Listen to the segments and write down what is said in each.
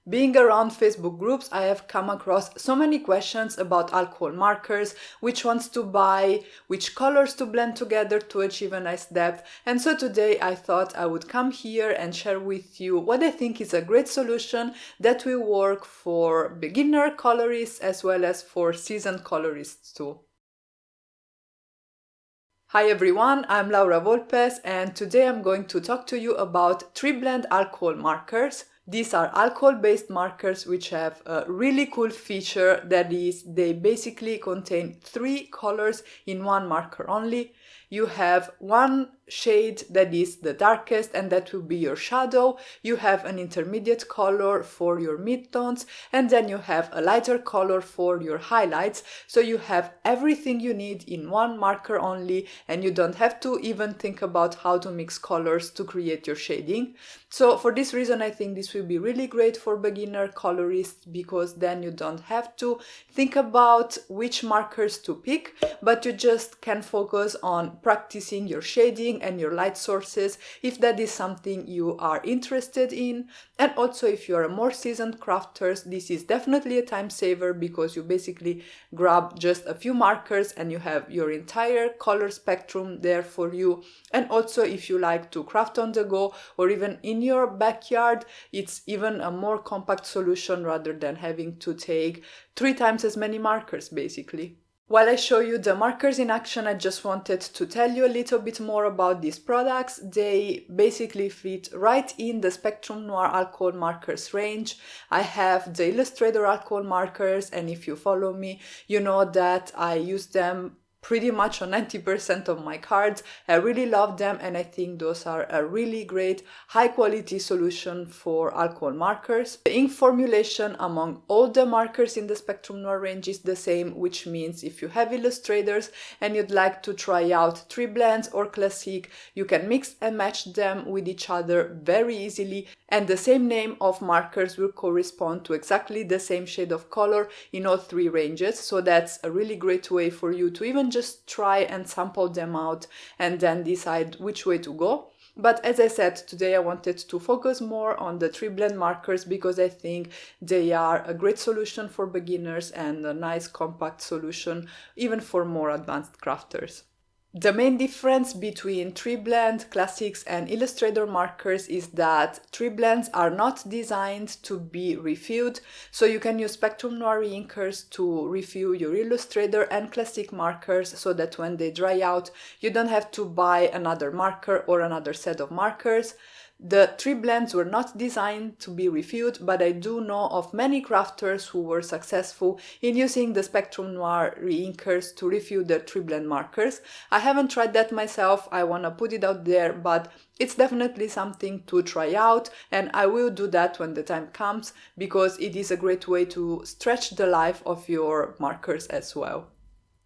Being around Facebook groups, I have come across so many questions about alcohol markers, which ones to buy, which colors to blend together to achieve a nice depth. And so today I thought I would come here and share with you what I think is a great solution that will work for beginner colorists as well as for seasoned colorists too. Hi everyone, I'm Laura Volpes and today I'm going to talk to you about Triblend alcohol markers. These are alcohol-based markers which have a really cool feature, that is, they basically contain 3 colors in one marker only. You have one shade that is the darkest and that will be your shadow. You have an intermediate color for your midtones, and then you have a lighter color for your highlights. So you have everything you need in one marker only, and you don't have to even think about how to mix colors to create your shading. So for this reason, I think this will be really great for beginner colorists, because then you don't have to think about which markers to pick, but you just can focus on practicing your shading and your light sources if that is something you are interested in. And also, if you are a more seasoned crafters, this is definitely a time saver, because you basically grab just a few markers and you have your entire color spectrum there for you. And also, if you like to craft on the go or even in your backyard, it's even a more compact solution rather than having to take 3 times as many markers basically. While I show you the markers in action, I just wanted to tell you a little bit more about these products. They basically fit right in the Spectrum Noir alcohol markers range. I have the Illustrator alcohol markers, and if you follow me, you know that I use them pretty much on 90% of my cards. I really love them, and I think those are a really great high quality solution for alcohol markers. The ink formulation among all the markers in the Spectrum Noir range is the same, which means if you have illustrators and you'd like to try out Triblends or Classic, you can mix and match them with each other very easily, and the same name of markers will correspond to exactly the same shade of color in all 3 ranges. So that's a really great way for you to even just try and sample them out and then decide which way to go. But as I said, today I wanted to focus more on the Triblend markers, because I think they are a great solution for beginners and a nice compact solution even for more advanced crafters. The main difference between Triblend, Classics and Illustrator markers is that Triblends are not designed to be refilled, so you can use Spectrum Noir inkers to refill your Illustrator and Classic markers, so that when they dry out you don't have to buy another marker or another set of markers. The Triblends were not designed to be refilled, but I do know of many crafters who were successful in using the Spectrum Noir reinkers to refill the Triblend markers. I haven't tried that myself, I wanna put it out there, but it's definitely something to try out, and I will do that when the time comes, because it is a great way to stretch the life of your markers as well.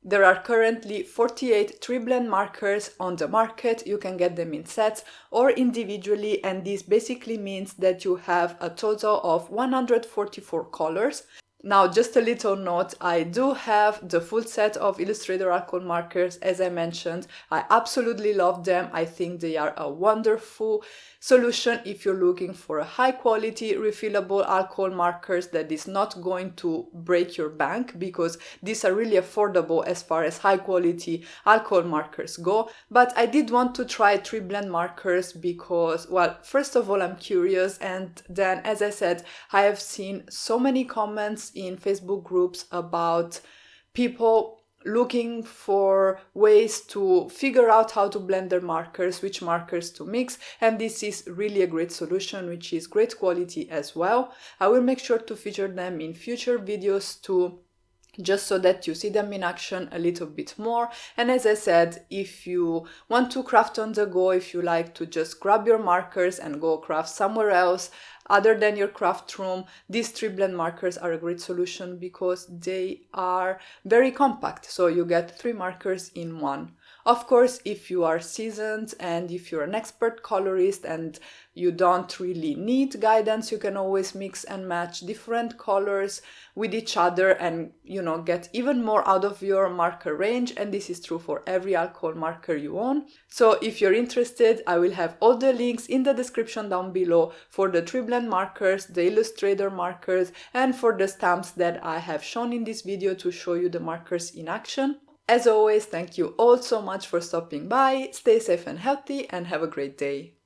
There are currently 48 Triblend markers on the market. You can get them in sets or individually, and this basically means that you have a total of 144 colors. Now, just a little note, I do have the full set of Illustrator alcohol markers, as I mentioned. I absolutely love them. I think they are a wonderful solution if you're looking for a high quality refillable alcohol markers that is not going to break your bank, because these are really affordable as far as high quality alcohol markers go. But I did want to try Triblend markers because, well, first of all, I'm curious, and then, as I said, I have seen so many comments in Facebook groups about people looking for ways to figure out how to blend their markers, which markers to mix, and this is really a great solution, which is great quality as well. I will make sure to feature them in future videos too, just so that you see them in action a little bit more. And as I said, if you want to craft on the go, if you like to just grab your markers and go craft somewhere else other than your craft room, these Triblend markers are a great solution because they are very compact. So you get 3 markers in one. Of course, if you are seasoned and if you're an expert colorist and you don't really need guidance, you can always mix and match different colors with each other and, get even more out of your marker range. And this is true for every alcohol marker you own. So if you're interested, I will have all the links in the description down below for the Triblend markers, the Illustrator markers, and for the stamps that I have shown in this video to show you the markers in action. As always, thank you all so much for stopping by. Stay safe and healthy and have a great day.